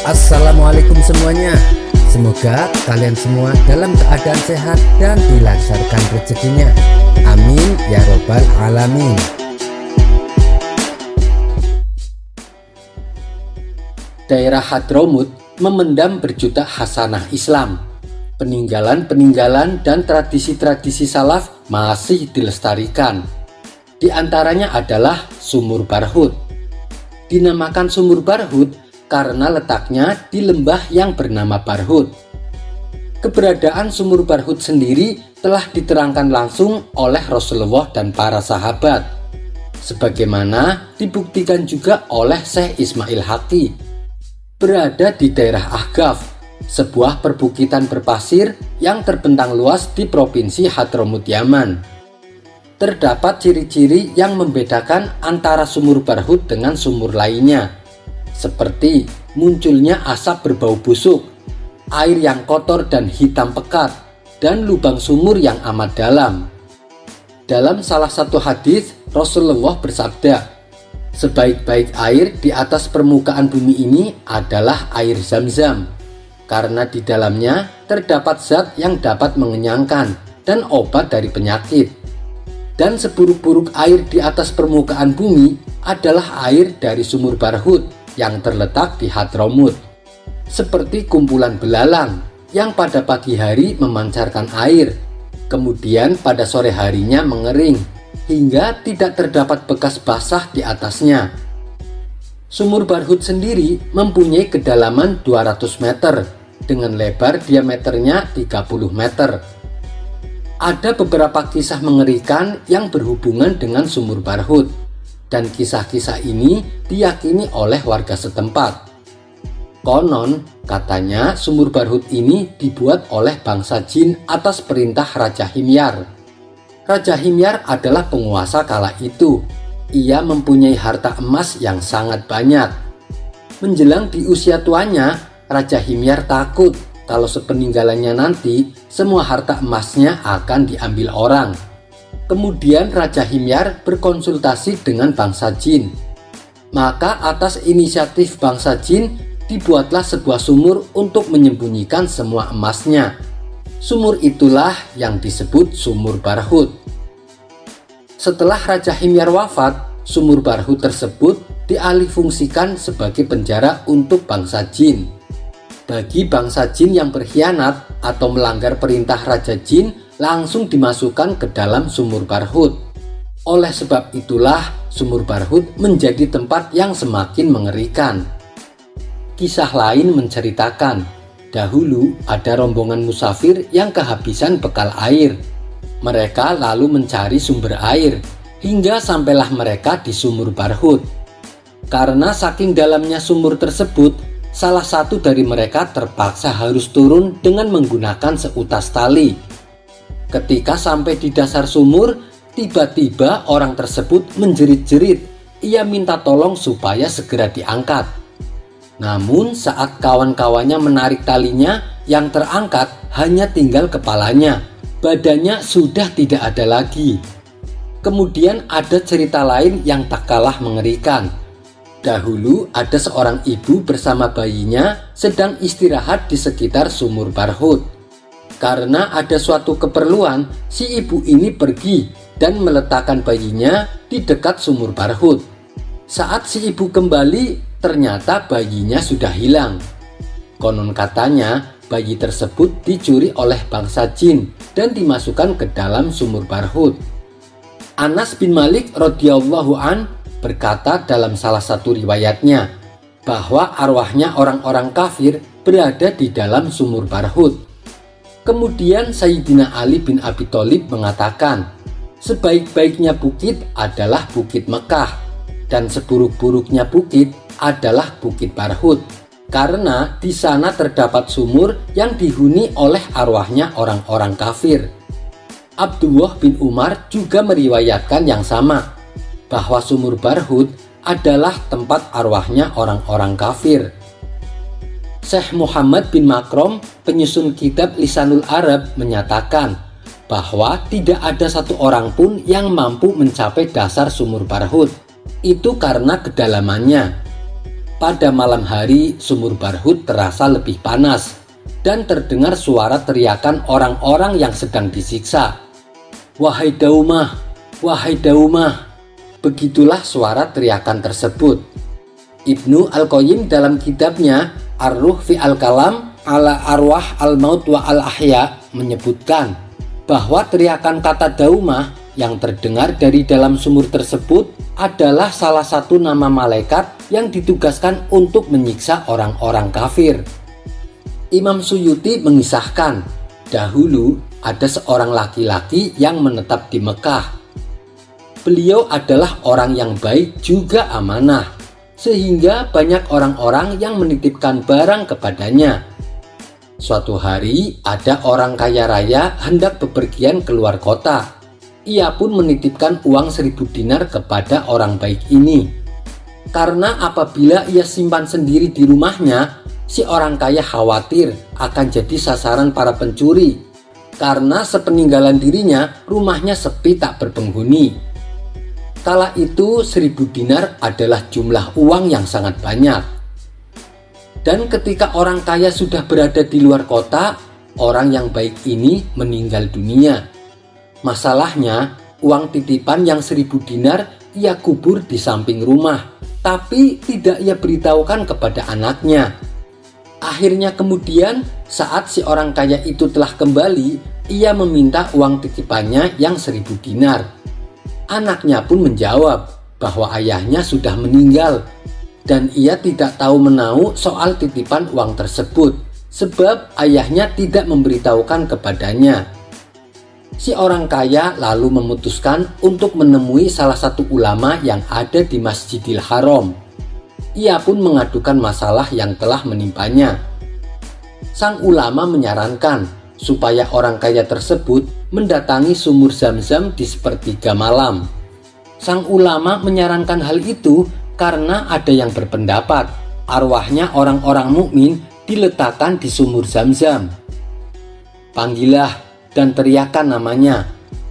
Assalamualaikum semuanya. Semoga kalian semua dalam keadaan sehat dan dilancarkan rezekinya. Amin ya robbal alamin. Daerah Hadramut memendam berjuta hasanah Islam. Peninggalan-peninggalan dan tradisi-tradisi salaf masih dilestarikan. Di antaranya adalah Sumur Barhut. Dinamakan Sumur Barhut karena letaknya di lembah yang bernama Barhut. Keberadaan Sumur Barhut sendiri telah diterangkan langsung oleh Rasulullah dan para sahabat, sebagaimana dibuktikan juga oleh Syekh Ismail Haqi. Berada di daerah Ahqaf, sebuah perbukitan berpasir yang terbentang luas di Provinsi Hadramut, Yaman. Terdapat ciri-ciri yang membedakan antara Sumur Barhut dengan sumur lainnya, seperti munculnya asap berbau busuk, air yang kotor dan hitam pekat, dan lubang sumur yang amat dalam. Dalam salah satu hadis, Rasulullah bersabda, sebaik-baik air di atas permukaan bumi ini adalah air Zam-Zam, karena di dalamnya terdapat zat yang dapat mengenyangkan dan obat dari penyakit. Dan seburuk-buruk air di atas permukaan bumi adalah air dari Sumur Barhut yang terletak di Hadramut, seperti kumpulan belalang yang pada pagi hari memancarkan air, kemudian pada sore harinya mengering hingga tidak terdapat bekas basah di atasnya. Sumur Barhut sendiri mempunyai kedalaman 200 meter dengan lebar diameternya 30 meter. Ada beberapa kisah mengerikan yang berhubungan dengan Sumur Barhut, dan kisah-kisah ini diyakini oleh warga setempat. Konon, katanya Sumur Barhut ini dibuat oleh bangsa jin atas perintah Raja Himyar. Raja Himyar adalah penguasa kala itu. Ia mempunyai harta emas yang sangat banyak. Menjelang di usia tuanya, Raja Himyar takut kalau sepeninggalannya nanti semua harta emasnya akan diambil orang. Kemudian Raja Himyar berkonsultasi dengan bangsa jin. Maka atas inisiatif bangsa jin dibuatlah sebuah sumur untuk menyembunyikan semua emasnya. Sumur itulah yang disebut Sumur Barhut. Setelah Raja Himyar wafat, Sumur Barhut tersebut dialihfungsikan sebagai penjara untuk bangsa jin. Bagi bangsa jin yang berkhianat atau melanggar perintah Raja Jin, langsung dimasukkan ke dalam Sumur Barhut. Oleh sebab itulah Sumur Barhut menjadi tempat yang semakin mengerikan. Kisah lain menceritakan, dahulu ada rombongan musafir yang kehabisan bekal air. Mereka lalu mencari sumber air, hingga sampailah mereka di Sumur Barhut. Karena saking dalamnya sumur tersebut, salah satu dari mereka terpaksa harus turun dengan menggunakan seutas tali. Ketika sampai di dasar sumur, tiba-tiba orang tersebut menjerit-jerit. Ia minta tolong supaya segera diangkat. Namun saat kawan-kawannya menarik talinya, yang terangkat hanya tinggal kepalanya. Badannya sudah tidak ada lagi. Kemudian ada cerita lain yang tak kalah mengerikan. Dahulu ada seorang ibu bersama bayinya sedang istirahat di sekitar Sumur Barhut. Karena ada suatu keperluan, si ibu ini pergi dan meletakkan bayinya di dekat Sumur Barhut. Saat si ibu kembali, ternyata bayinya sudah hilang. Konon katanya, bayi tersebut dicuri oleh bangsa jin dan dimasukkan ke dalam Sumur Barhut. Anas bin Malik radhiyallahu an berkata dalam salah satu riwayatnya bahwa arwahnya orang-orang kafir berada di dalam Sumur Barhut. Kemudian Sayyidina Ali bin Abi Thalib mengatakan, sebaik-baiknya bukit adalah Bukit Mekah dan seburuk-buruknya bukit adalah Bukit Barhut, karena di sana terdapat sumur yang dihuni oleh arwahnya orang-orang kafir. Abdullah bin Umar juga meriwayatkan yang sama, bahwa Sumur Barhut adalah tempat arwahnya orang-orang kafir. Syekh Muhammad bin Makrom, penyusun kitab Lisanul Arab, menyatakan bahwa tidak ada satu orang pun yang mampu mencapai dasar Sumur Barhut. Itu karena kedalamannya. Pada malam hari, sumur Barhut terasa lebih panas dan terdengar suara teriakan orang-orang yang sedang disiksa. "Wahai Daumah, wahai Daumah." Begitulah suara teriakan tersebut. Ibnu Al-Qayyim dalam kitabnya Ar-Ruh fi Al-Kalam ala Arwah Al-Maut wa Al-Ahya menyebutkan bahwa teriakan kata Daumah yang terdengar dari dalam sumur tersebut adalah salah satu nama malaikat yang ditugaskan untuk menyiksa orang-orang kafir. Imam Suyuti mengisahkan, dahulu ada seorang laki-laki yang menetap di Mekah. Beliau adalah orang yang baik juga amanah, sehingga banyak orang-orang yang menitipkan barang kepadanya. Suatu hari ada orang kaya raya hendak bepergian keluar kota. Ia pun menitipkan uang 1000 dinar kepada orang baik ini. Karena apabila ia simpan sendiri di rumahnya, si orang kaya khawatir akan jadi sasaran para pencuri. Karena sepeninggalan dirinya, rumahnya sepi tak berpenghuni. Kala itu 1000 dinar adalah jumlah uang yang sangat banyak. Dan ketika orang kaya sudah berada di luar kota, orang yang baik ini meninggal dunia. Masalahnya, uang titipan yang 1000 dinar ia kubur di samping rumah, tapi tidak ia beritahukan kepada anaknya. Akhirnya kemudian, saat si orang kaya itu telah kembali, ia meminta uang titipannya yang 1000 dinar. Anaknya pun menjawab bahwa ayahnya sudah meninggal dan ia tidak tahu menau soal titipan uang tersebut sebab ayahnya tidak memberitahukan kepadanya. Si orang kaya lalu memutuskan untuk menemui salah satu ulama yang ada di Masjidil Haram. Ia pun mengadukan masalah yang telah menimpanya. Sang ulama menyarankan supaya orang kaya tersebut mendatangi sumur Zam-Zam di sepertiga malam. Sang ulama menyarankan hal itu karena ada yang berpendapat arwahnya orang-orang mukmin diletakkan di sumur Zam-Zam. Panggillah dan teriakan namanya,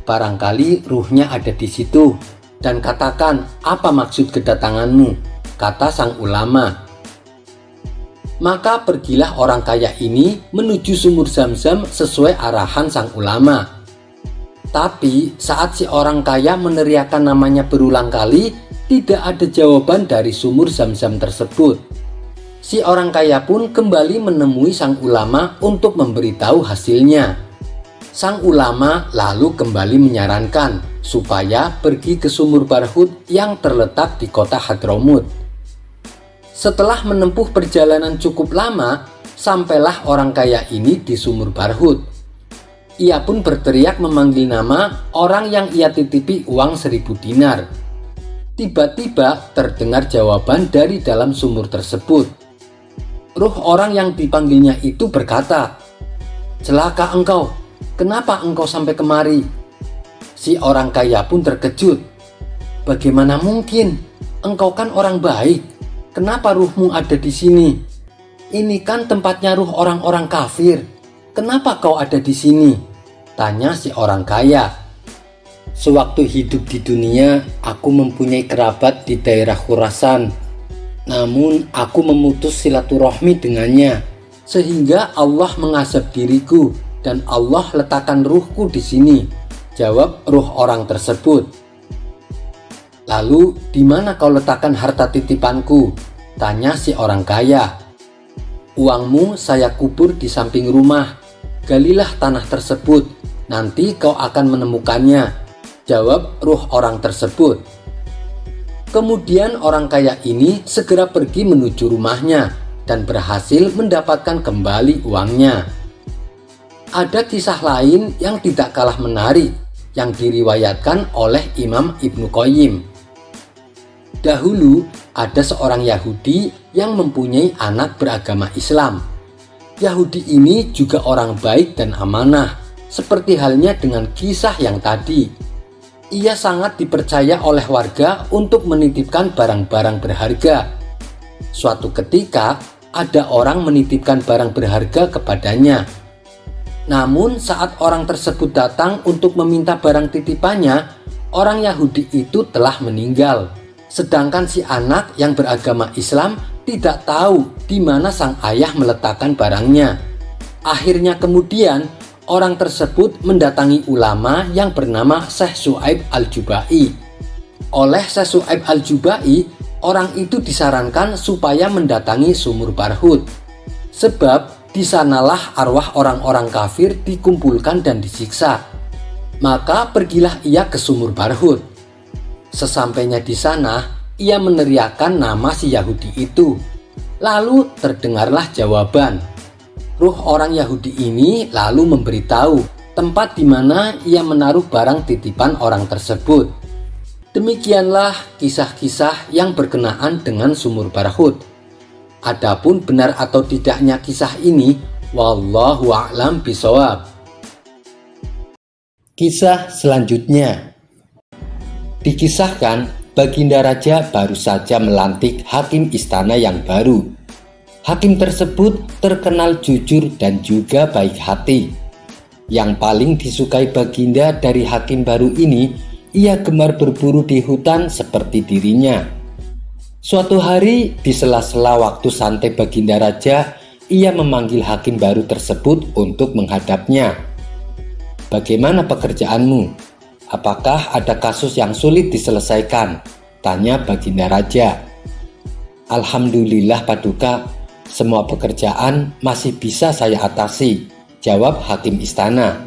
barangkali ruhnya ada di situ, dan katakan apa maksud kedatanganmu, kata sang ulama. Maka pergilah orang kaya ini menuju sumur Zam-Zam sesuai arahan sang ulama. Tapi saat si orang kaya meneriakkan namanya berulang kali, tidak ada jawaban dari sumur Zam-Zam tersebut. Si orang kaya pun kembali menemui sang ulama untuk memberitahu hasilnya. Sang ulama lalu kembali menyarankan supaya pergi ke sumur Barhut yang terletak di kota Hadramut. Setelah menempuh perjalanan cukup lama, sampailah orang kaya ini di sumur Barhut. Ia pun berteriak memanggil nama orang yang ia titipi uang 1000 dinar. Tiba-tiba terdengar jawaban dari dalam sumur tersebut. Ruh orang yang dipanggilnya itu berkata, "Celaka engkau, kenapa engkau sampai kemari?" Si orang kaya pun terkejut. "Bagaimana mungkin? Engkau kan orang baik. Kenapa ruhmu ada di sini? Ini kan tempatnya ruh orang-orang kafir. Kenapa kau ada di sini?" tanya si orang kaya. "Sewaktu hidup di dunia, aku mempunyai kerabat di daerah Khurasan. Namun aku memutus silaturahmi dengannya, sehingga Allah mengazab diriku dan Allah letakkan ruhku di sini," jawab ruh orang tersebut. "Lalu di mana kau letakkan harta titipanku?" tanya si orang kaya. "Uangmu saya kubur di samping rumah. Galilah tanah tersebut, nanti kau akan menemukannya," jawab ruh orang tersebut. Kemudian orang kaya ini segera pergi menuju rumahnya dan berhasil mendapatkan kembali uangnya. Ada kisah lain yang tidak kalah menarik yang diriwayatkan oleh Imam Ibnu Qayyim. Dahulu ada seorang Yahudi yang mempunyai anak beragama Islam. Yahudi ini juga orang baik dan amanah, seperti halnya dengan kisah yang tadi. Ia sangat dipercaya oleh warga untuk menitipkan barang-barang berharga. Suatu ketika, ada orang menitipkan barang berharga kepadanya. Namun saat orang tersebut datang untuk meminta barang titipannya, orang Yahudi itu telah meninggal. Sedangkan si anak yang beragama Islam tidak tahu di mana sang ayah meletakkan barangnya. Akhirnya kemudian orang tersebut mendatangi ulama yang bernama Syekh Syuaib Al-Jubai. Oleh Syekh Syuaib Al-Jubai, orang itu disarankan supaya mendatangi sumur Barhut, sebab di sanalah arwah orang-orang kafir dikumpulkan dan disiksa. Maka pergilah ia ke sumur Barhut. Sesampainya di sana, ia meneriakkan nama si Yahudi itu. Lalu terdengarlah jawaban. Ruh orang Yahudi ini lalu memberitahu tempat di mana ia menaruh barang titipan orang tersebut. Demikianlah kisah-kisah yang berkenaan dengan sumur Barhut. Adapun benar atau tidaknya kisah ini, wallahu a'lam bishawab. Kisah selanjutnya. Dikisahkan, Baginda Raja baru saja melantik hakim istana yang baru. Hakim tersebut terkenal jujur dan juga baik hati. Yang paling disukai Baginda dari hakim baru ini, ia gemar berburu di hutan seperti dirinya. Suatu hari, di sela-sela waktu santai Baginda Raja, ia memanggil hakim baru tersebut untuk menghadapnya. "Bagaimana pekerjaanmu? Apakah ada kasus yang sulit diselesaikan?" tanya Baginda Raja. "Alhamdulillah Paduka, semua pekerjaan masih bisa saya atasi," jawab hakim istana.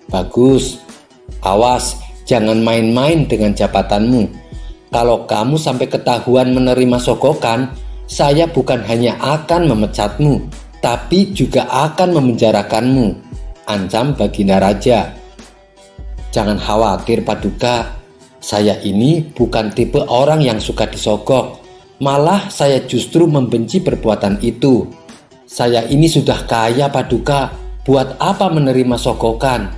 "Bagus, awas jangan main-main dengan jabatanmu. Kalau kamu sampai ketahuan menerima sogokan, saya bukan hanya akan memecatmu, tapi juga akan memenjarakanmu," ancam Baginda Raja. "Jangan khawatir Paduka, saya ini bukan tipe orang yang suka disogok. Malah saya justru membenci perbuatan itu. Saya ini sudah kaya Paduka, buat apa menerima sogokan?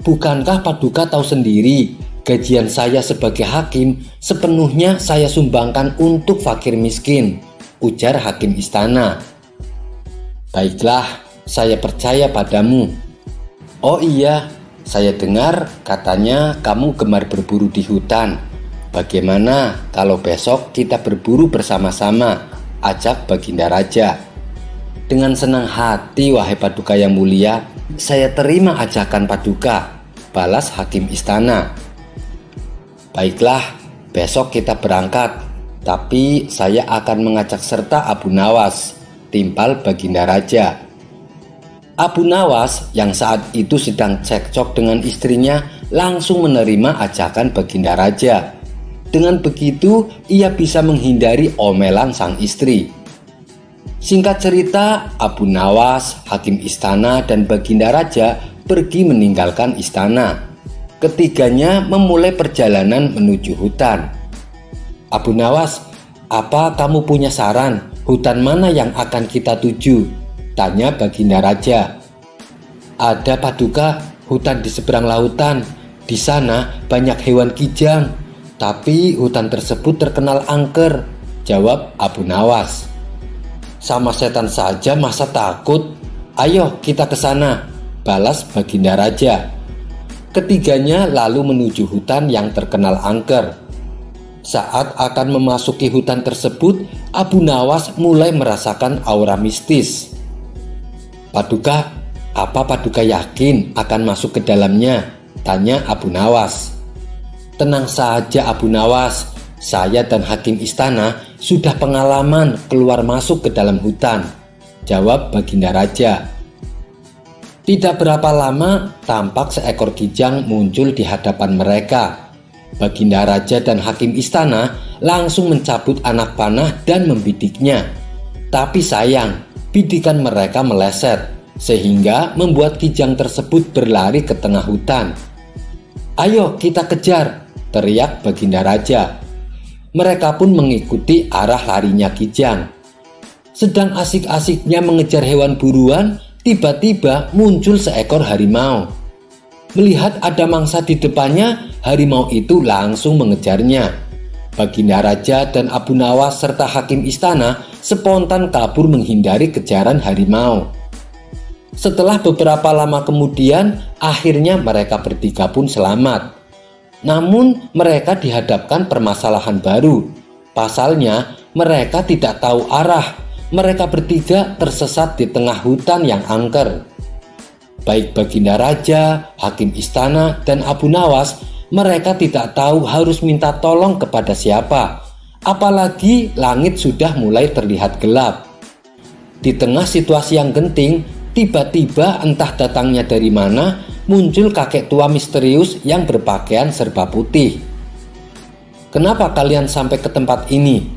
Bukankah Paduka tahu sendiri, gajian saya sebagai hakim sepenuhnya saya sumbangkan untuk fakir miskin," ujar hakim istana. "Baiklah, saya percaya padamu. Oh iya, saya dengar katanya kamu gemar berburu di hutan. Bagaimana kalau besok kita berburu bersama-sama?" ajak Baginda Raja. "Dengan senang hati wahai Paduka yang mulia, saya terima ajakan Paduka," balas hakim istana. "Baiklah, besok kita berangkat, tapi saya akan mengajak serta Abu Nawas," timpal Baginda Raja. Abu Nawas yang saat itu sedang cekcok dengan istrinya langsung menerima ajakan Baginda Raja. Dengan begitu, ia bisa menghindari omelan sang istri. Singkat cerita, Abu Nawas, hakim istana, dan Baginda Raja pergi meninggalkan istana. Ketiganya memulai perjalanan menuju hutan. "Abu Nawas, apa kamu punya saran? Hutan mana yang akan kita tuju?" tanya Baginda Raja. "Ada Paduka, hutan di seberang lautan. Di sana banyak hewan kijang, tapi hutan tersebut terkenal angker," jawab Abu Nawas. "Sama setan saja masa takut? Ayo kita ke sana," balas Baginda Raja. Ketiganya lalu menuju hutan yang terkenal angker. Saat akan memasuki hutan tersebut, Abu Nawas mulai merasakan aura mistis. "Paduka, apa Paduka yakin akan masuk ke dalamnya?" tanya Abu Nawas. "Tenang saja Abu Nawas, saya dan hakim istana sudah pengalaman keluar masuk ke dalam hutan," jawab Baginda Raja. Tidak berapa lama, tampak seekor kijang muncul di hadapan mereka. Baginda Raja dan hakim istana langsung mencabut anak panah dan membidiknya. Tapi sayang, bidikan mereka meleset, sehingga membuat kijang tersebut berlari ke tengah hutan. "Ayo kita kejar," teriak Baginda Raja. Mereka pun mengikuti arah larinya kijang. Sedang asik-asiknya mengejar hewan buruan, tiba-tiba muncul seekor harimau. Melihat ada mangsa di depannya, harimau itu langsung mengejarnya. Baginda Raja dan Abu Nawas serta hakim istana spontan kabur menghindari kejaran harimau. Setelah beberapa lama kemudian, akhirnya mereka bertiga pun selamat. Namun mereka dihadapkan permasalahan baru. Pasalnya, Mereka tidak tahu arah. Mereka bertiga tersesat di tengah hutan yang angker. Baik Baginda Raja, Hakim Istana, dan Abu Nawas, mereka tidak tahu harus minta tolong kepada siapa. Apalagi langit sudah mulai terlihat gelap. Di tengah situasi yang genting, tiba-tiba entah datangnya dari mana, muncul kakek tua misterius yang berpakaian serba putih. "Kenapa kalian sampai ke tempat ini?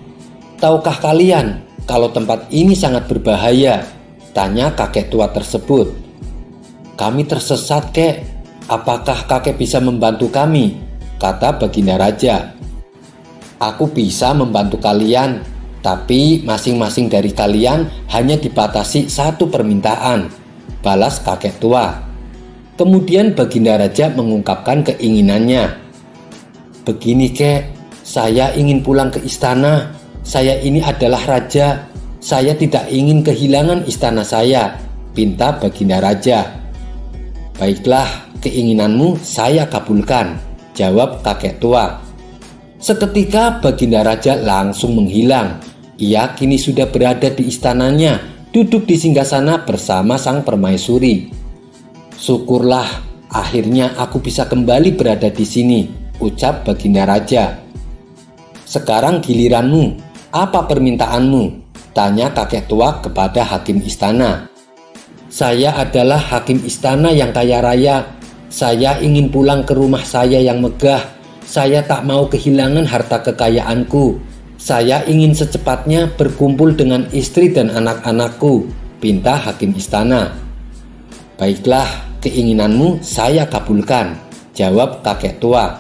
Tahukah kalian kalau tempat ini sangat berbahaya?" tanya kakek tua tersebut. "Kami tersesat, kek. Apakah kakek bisa membantu kami?" kata Baginda Raja. "Aku bisa membantu kalian, tapi masing-masing dari kalian hanya dibatasi satu permintaan," balas kakek tua. Kemudian Baginda Raja mengungkapkan keinginannya. "Begini, kek, saya ingin pulang ke istana. Saya ini adalah raja. Saya tidak ingin kehilangan istana saya," pinta Baginda Raja. "Baiklah, keinginanmu saya kabulkan," jawab kakek tua. Seketika Baginda Raja langsung menghilang. Ia kini sudah berada di istananya, duduk di singgasana bersama sang permaisuri. "Syukurlah, akhirnya aku bisa kembali berada di sini," ucap Baginda Raja. "Sekarang giliranmu, apa permintaanmu?" tanya kakek tua kepada Hakim Istana. "Saya adalah Hakim Istana yang kaya raya. Saya ingin pulang ke rumah saya yang megah. Saya tak mau kehilangan harta kekayaanku. Saya ingin secepatnya berkumpul dengan istri dan anak-anakku," pinta Hakim Istana. "Baiklah, keinginanmu saya kabulkan," jawab kakek tua.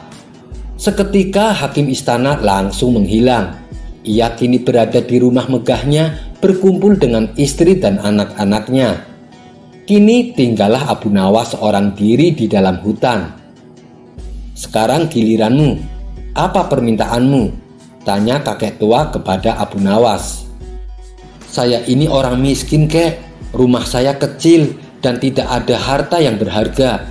Seketika Hakim Istana langsung menghilang. Ia kini berada di rumah megahnya, berkumpul dengan istri dan anak-anaknya. Kini tinggallah Abu Nawas seorang diri di dalam hutan. "Sekarang giliranmu, apa permintaanmu?" tanya kakek tua kepada Abu Nawas. "Saya ini orang miskin, kek. Rumah saya kecil dan tidak ada harta yang berharga.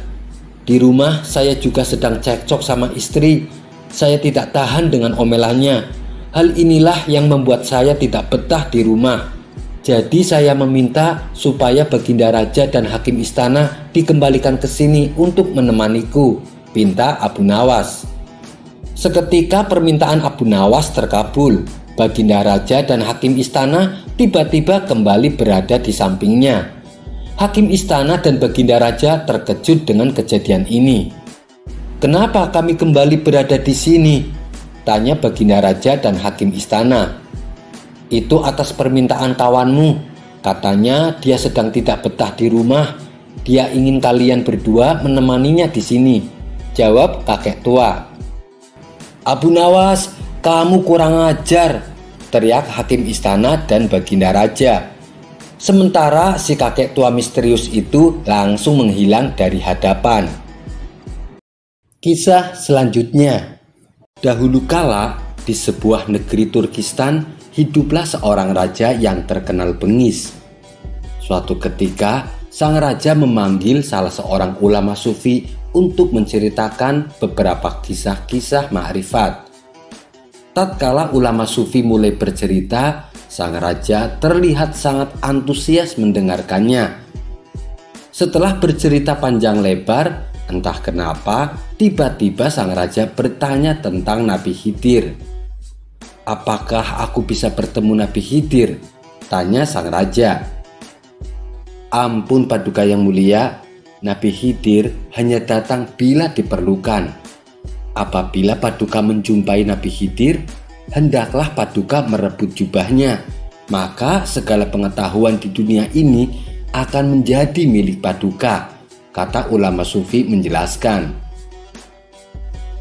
Di rumah saya juga sedang cekcok sama istri. Saya tidak tahan dengan omelannya. Hal inilah yang membuat saya tidak betah di rumah. Jadi saya meminta supaya Baginda Raja dan Hakim Istana dikembalikan ke sini untuk menemaniku," pinta Abu Nawas. Seketika permintaan Abu Nawas terkabul. Baginda Raja dan Hakim Istana tiba-tiba kembali berada di sampingnya. Hakim Istana dan Baginda Raja terkejut dengan kejadian ini. "Kenapa kami kembali berada di sini?" tanya Baginda Raja dan Hakim Istana. "Itu atas permintaan kawanmu. Katanya dia sedang tidak betah di rumah. Dia ingin kalian berdua menemaninya di sini," jawab kakek tua. "Abu Nawas, kamu kurang ajar," teriak Hakim Istana dan Baginda Raja. Sementara si kakek tua misterius itu langsung menghilang dari hadapan. Kisah selanjutnya. Dahulu kala, di sebuah negeri Turkistan, hiduplah seorang raja yang terkenal bengis. Suatu ketika, sang raja memanggil salah seorang ulama sufi untuk menceritakan beberapa kisah-kisah ma'rifat. Tatkala ulama sufi mulai bercerita, sang raja terlihat sangat antusias mendengarkannya. Setelah bercerita panjang lebar, entah kenapa, tiba-tiba sang raja bertanya tentang Nabi Khidir. "Apakah aku bisa bertemu Nabi Khidir?" tanya sang raja. "Ampun Paduka yang mulia, Nabi Khidir hanya datang bila diperlukan. Apabila Paduka menjumpai Nabi Khidir, hendaklah Paduka merebut jubahnya, maka segala pengetahuan di dunia ini akan menjadi milik Paduka," kata ulama sufi menjelaskan.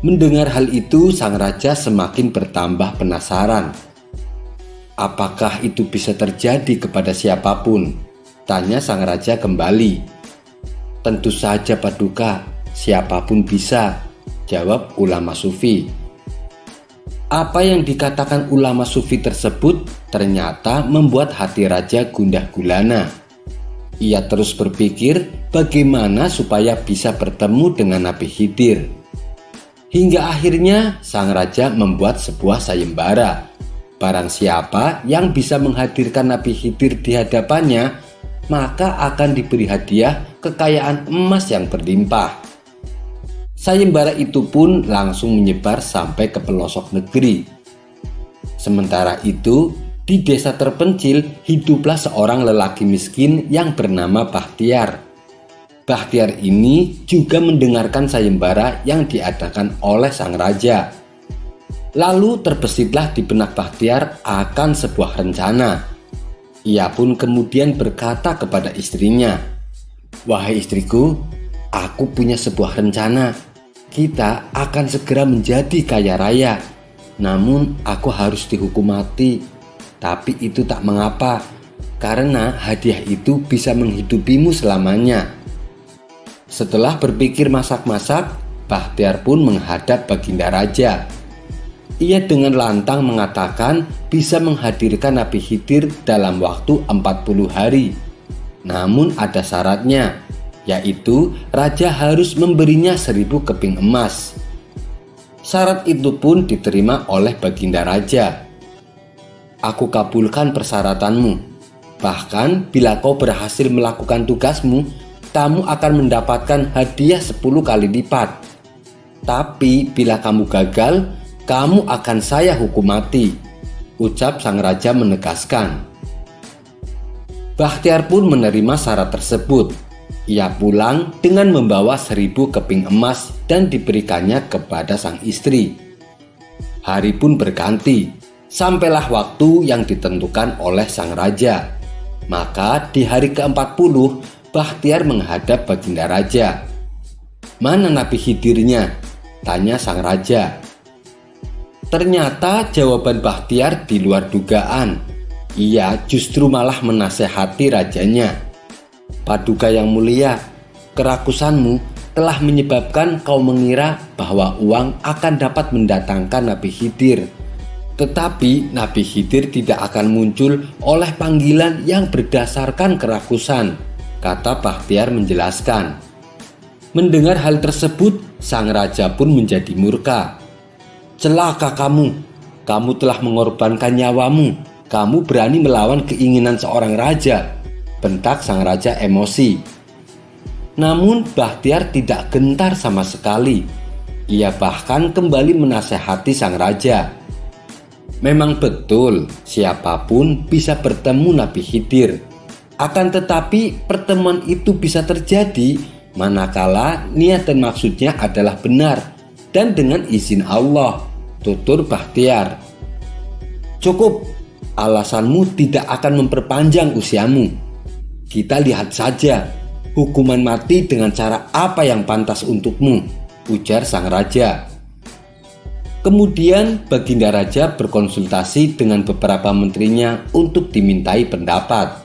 Mendengar hal itu, sang raja semakin bertambah penasaran. "Apakah itu bisa terjadi kepada siapapun?" tanya sang raja kembali. "Tentu saja Paduka, siapapun bisa," jawab ulama sufi. Apa yang dikatakan ulama sufi tersebut ternyata membuat hati raja gundah gulana. Ia terus berpikir bagaimana supaya bisa bertemu dengan Nabi Khidir. Hingga akhirnya sang raja membuat sebuah sayembara. Barang siapa yang bisa menghadirkan Nabi Khidir di hadapannya, maka akan diberi hadiah kekayaan emas yang berlimpah. Sayembara itu pun langsung menyebar sampai ke pelosok negeri. Sementara itu, di desa terpencil hiduplah seorang lelaki miskin yang bernama Bahtiar. Bahtiar ini juga mendengarkan sayembara yang diadakan oleh sang raja. Lalu terbesitlah di benak Bahtiar akan sebuah rencana. Ia pun kemudian berkata kepada istrinya, "Wahai istriku, aku punya sebuah rencana. Kita akan segera menjadi kaya raya. Namun aku harus dihukum mati. Tapi itu tak mengapa, karena hadiah itu bisa menghidupimu selamanya." Setelah berpikir masak-masak, Bahtiar pun menghadap Baginda Raja. Ia dengan lantang mengatakan bisa menghadirkan Nabi Khidir dalam waktu 40 hari. Namun ada syaratnya, yaitu raja harus memberinya 1000 keping emas. Syarat itu pun diterima oleh Baginda Raja. "Aku kabulkan persyaratanmu. Bahkan bila kau berhasil melakukan tugasmu, kamu akan mendapatkan hadiah 10 kali lipat. Tapi bila kamu gagal, kamu akan saya hukum mati," ucap sang raja menegaskan. Bahtiar pun menerima syarat tersebut. Ia pulang dengan membawa 1000 keping emas dan diberikannya kepada sang istri. Hari pun berganti, sampailah waktu yang ditentukan oleh sang raja. Maka di hari ke-40, Bahtiar menghadap Baginda Raja. "Mana Nabi Khidirnya?" tanya sang raja. Ternyata jawaban Bahtiar di luar dugaan. Ia justru malah menasehati rajanya. "Paduka yang mulia, kerakusanmu telah menyebabkan kau mengira bahwa uang akan dapat mendatangkan Nabi Khidir. Tetapi Nabi Khidir tidak akan muncul oleh panggilan yang berdasarkan kerakusan," kata Bahtiar menjelaskan. Mendengar hal tersebut, sang raja pun menjadi murka. "Celaka kamu telah mengorbankan nyawamu, kamu berani melawan keinginan seorang raja," bentak sang raja emosi. Namun Bahtiar tidak gentar sama sekali. Ia bahkan kembali menasehati sang raja. Memang betul, siapapun bisa bertemu Nabi Khidir. Akan tetapi pertemuan itu bisa terjadi manakala niat dan maksudnya adalah benar dan dengan izin Allah, tutur Bahtiar. "Cukup, alasanmu tidak akan memperpanjang usiamu. Kita lihat saja hukuman mati dengan cara apa yang pantas untukmu," ujar sang raja. Kemudian Baginda Raja berkonsultasi dengan beberapa menterinya untuk dimintai pendapat.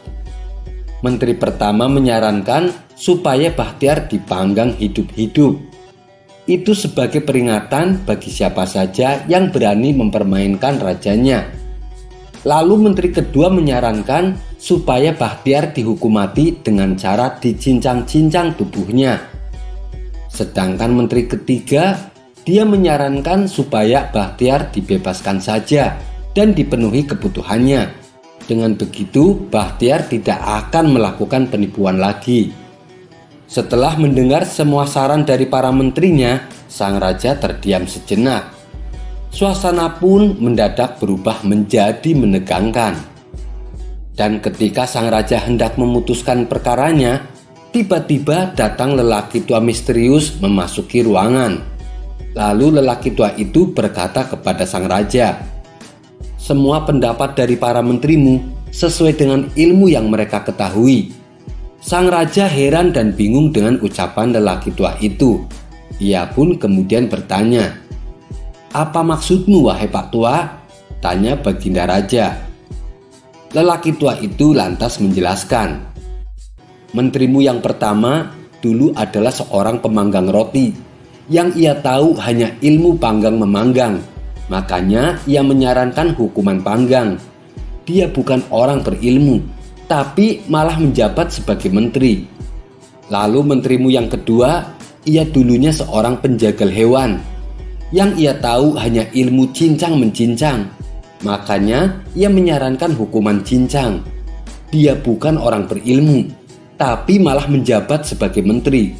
Menteri pertama menyarankan supaya Bahtiar dipanggang hidup-hidup. Itu sebagai peringatan bagi siapa saja yang berani mempermainkan rajanya. Lalu menteri kedua menyarankan supaya Bahtiar dihukum mati dengan cara dicincang-cincang tubuhnya. Sedangkan menteri ketiga, dia menyarankan supaya Bahtiar dibebaskan saja dan dipenuhi kebutuhannya. Dengan begitu, Bahtiar tidak akan melakukan penipuan lagi. Setelah mendengar semua saran dari para menterinya, sang raja terdiam sejenak. Suasana pun mendadak berubah menjadi menegangkan. Dan ketika sang raja hendak memutuskan perkaranya, tiba-tiba datang lelaki tua misterius memasuki ruangan. Lalu lelaki tua itu berkata kepada sang raja, "Semua pendapat dari para menterimu sesuai dengan ilmu yang mereka ketahui." Sang raja heran dan bingung dengan ucapan lelaki tua itu. Ia pun kemudian bertanya, "Apa maksudmu, wahai Pak Tua?" tanya Baginda Raja. Lelaki tua itu lantas menjelaskan, "Menterimu yang pertama dulu adalah seorang pemanggang roti. Yang ia tahu hanya ilmu panggang memanggang. Makanya ia menyarankan hukuman panggang. Dia bukan orang berilmu, tapi malah menjabat sebagai menteri. Lalu menterimu yang kedua, ia dulunya seorang penjagal hewan. Yang ia tahu hanya ilmu cincang-mencincang. Makanya ia menyarankan hukuman cincang. Dia bukan orang berilmu, tapi malah menjabat sebagai menteri.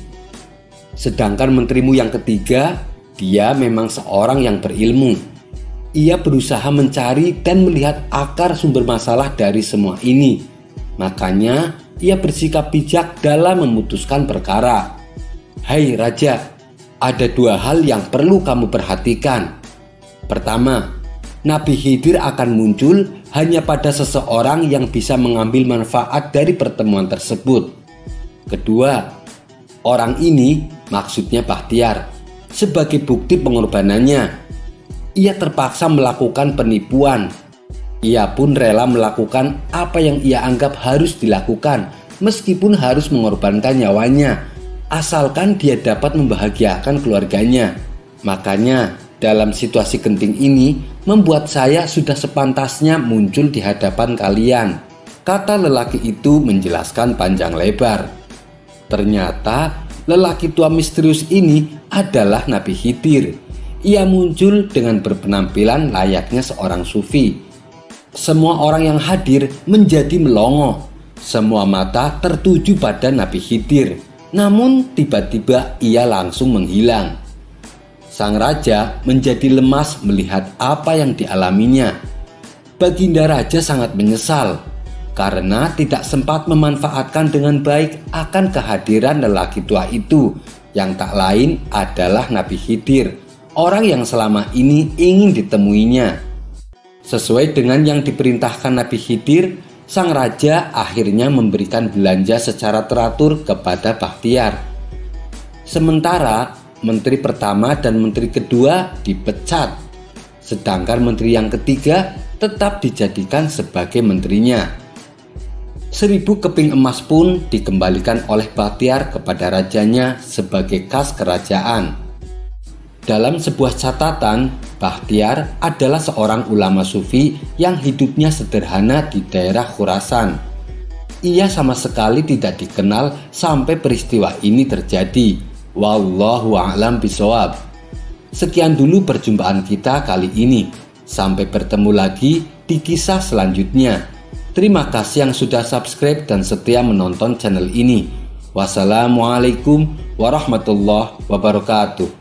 Sedangkan menterimu yang ketiga, dia memang seorang yang berilmu. Ia berusaha mencari dan melihat akar sumber masalah dari semua ini. Makanya ia bersikap bijak dalam memutuskan perkara. Hai raja, ada dua hal yang perlu kamu perhatikan. Pertama, Nabi Khidir akan muncul hanya pada seseorang yang bisa mengambil manfaat dari pertemuan tersebut. Kedua, orang ini, maksudnya Bahtiar, sebagai bukti pengorbanannya. Ia terpaksa melakukan penipuan. Ia pun rela melakukan apa yang ia anggap harus dilakukan, meskipun harus mengorbankan nyawanya, asalkan dia dapat membahagiakan keluarganya. Makanya, dalam situasi genting ini, membuat saya sudah sepantasnya muncul di hadapan kalian, kata lelaki itu menjelaskan panjang lebar. Ternyata lelaki tua misterius ini adalah Nabi Khidir. Ia muncul dengan berpenampilan layaknya seorang sufi. Semua orang yang hadir menjadi melongo. Semua mata tertuju pada Nabi Khidir. Namun tiba-tiba ia langsung menghilang. Sang raja menjadi lemas melihat apa yang dialaminya. Baginda raja sangat menyesal karena tidak sempat memanfaatkan dengan baik akan kehadiran lelaki tua itu, yang tak lain adalah Nabi Khidir, orang yang selama ini ingin ditemuinya. Sesuai dengan yang diperintahkan Nabi Khidir, sang raja akhirnya memberikan belanja secara teratur kepada Bahtiar. Sementara menteri pertama dan menteri kedua dipecat, sedangkan menteri yang ketiga tetap dijadikan sebagai menterinya. 1000 keping emas pun dikembalikan oleh Bahtiar kepada rajanya sebagai kas kerajaan. Dalam sebuah catatan, Bahtiar adalah seorang ulama sufi yang hidupnya sederhana di daerah Khurasan. Ia sama sekali tidak dikenal sampai peristiwa ini terjadi. Wallahu a'lam bishawab. Sekian dulu perjumpaan kita kali ini. Sampai bertemu lagi di kisah selanjutnya. Terima kasih yang sudah subscribe dan setia menonton channel ini. Wassalamualaikum warahmatullahi wabarakatuh.